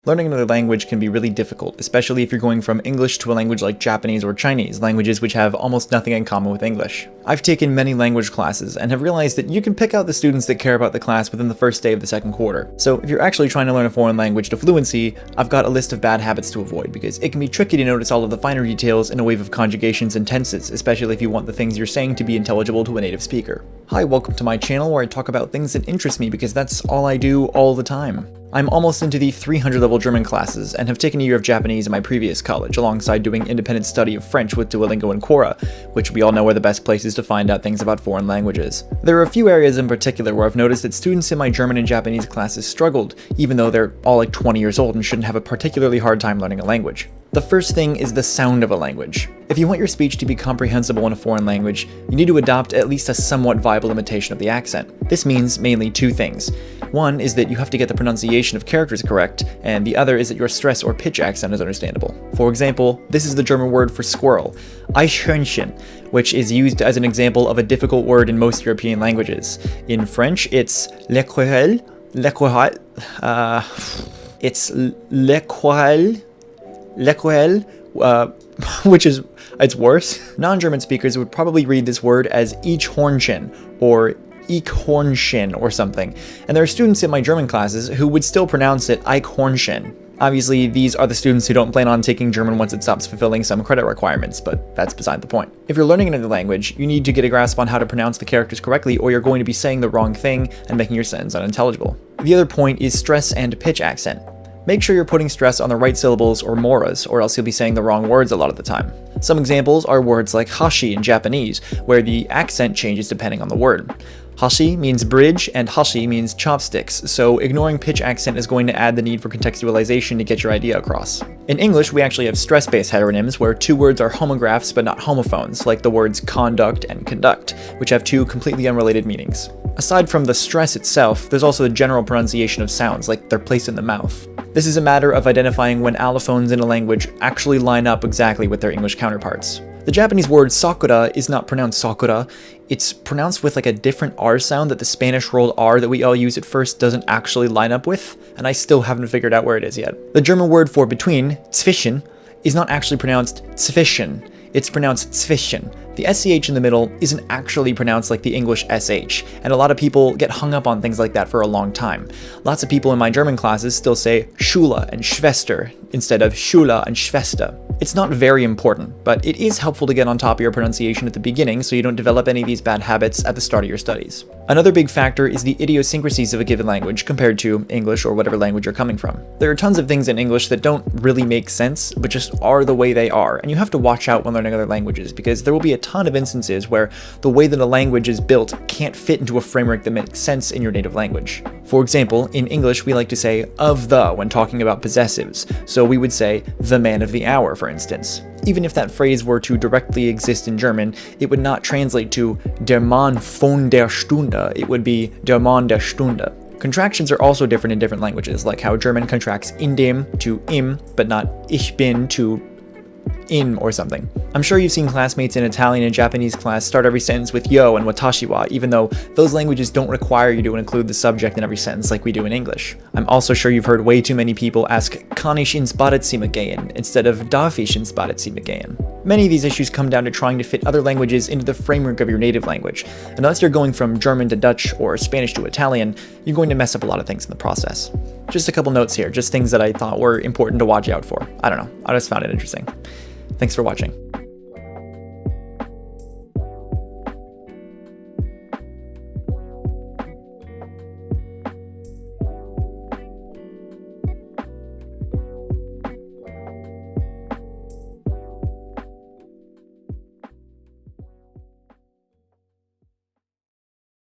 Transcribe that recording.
Learning another language can be really difficult, especially if you're going from English to a language like Japanese or Chinese, languages which have almost nothing in common with English. I've taken many language classes and have realized that you can pick out the students that care about the class within the first day of the second quarter. So if you're actually trying to learn a foreign language to fluency, I've got a list of bad habits to avoid, because it can be tricky to notice all of the finer details in a wave of conjugations and tenses, especially if you want the things you're saying to be intelligible to a native speaker. Hi, welcome to my channel where I talk about things that interest me because that's all I do all the time. I'm almost into the 300 level German classes and have taken a year of Japanese in my previous college, alongside doing independent study of French with Duolingo and Quora, which we all know are the best places to find out things about foreign languages. There are a few areas in particular where I've noticed that students in my German and Japanese classes struggled, even though they're all like 20 years old and shouldn't have a particularly hard time learning a language. The first thing is the sound of a language. If you want your speech to be comprehensible in a foreign language, you need to adopt at least a somewhat viable imitation of the accent. This means mainly two things. One is that you have to get the pronunciation of characters correct, and the other is that your stress or pitch accent is understandable. For example, this is the German word for squirrel, Eichhörnchen, which is used as an example of a difficult word in most European languages. In French, it's l'équerelle, which is, it's worse. Non-German speakers would probably read this word as Eichhörnchen or Eichhörnchen or something, and there are students in my German classes who would still pronounce it Eichhörnchen. Obviously, these are the students who don't plan on taking German once it stops fulfilling some credit requirements, but that's beside the point. If you're learning another language, you need to get a grasp on how to pronounce the characters correctly, or you're going to be saying the wrong thing and making your sentence unintelligible. The other point is stress and pitch accent. Make sure you're putting stress on the right syllables or moras, or else you'll be saying the wrong words a lot of the time. Some examples are words like hashi in Japanese, where the accent changes depending on the word. Hashi means bridge and hashi means chopsticks, so ignoring pitch accent is going to add the need for contextualization to get your idea across. In English, we actually have stress-based heteronyms, where two words are homographs but not homophones, like the words conduct and conduct, which have two completely unrelated meanings. Aside from the stress itself, there's also the general pronunciation of sounds, like they're placed in the mouth. This is a matter of identifying when allophones in a language actually line up exactly with their English counterparts. The Japanese word sakura is not pronounced sakura, it's pronounced with like a different R sound that the Spanish rolled R that we all use at first doesn't actually line up with, and I still haven't figured out where it is yet. The German word for between, zwischen, is not actually pronounced zwischen, it's pronounced zwischen. The SCH in the middle isn't actually pronounced like the English SH, and a lot of people get hung up on things like that for a long time. Lots of people in my German classes still say Schule and Schwester instead of Schule and Schwester. It's not very important, but it is helpful to get on top of your pronunciation at the beginning so you don't develop any of these bad habits at the start of your studies. Another big factor is the idiosyncrasies of a given language compared to English or whatever language you're coming from. There are tons of things in English that don't really make sense, but just are the way they are, and you have to watch out when learning other languages, because there will be a ton of instances where the way that a language is built can't fit into a framework that makes sense in your native language. For example, in English we like to say of the when talking about possessives, so we would say the man of the hour, for instance. Even if that phrase were to directly exist in German, it would not translate to der Mann von der Stunde, it would be der Mann der Stunde. Contractions are also different in different languages, like how German contracts in dem to im, but not ich bin to in or something. I'm sure you've seen classmates in Italian and Japanese class start every sentence with yo and watashi wa, even though those languages don't require you to include the subject in every sentence like we do in English. I'm also sure you've heard way too many people ask kann ich ins Badezimmer gehen instead of darf ich ins Badezimmer gehen. Many of these issues come down to trying to fit other languages into the framework of your native language. Unless you're going from German to Dutch or Spanish to Italian, you're going to mess up a lot of things in the process. Just a couple notes here, just things that I thought were important to watch out for. I don't know, I just found it interesting. Thanks for watching.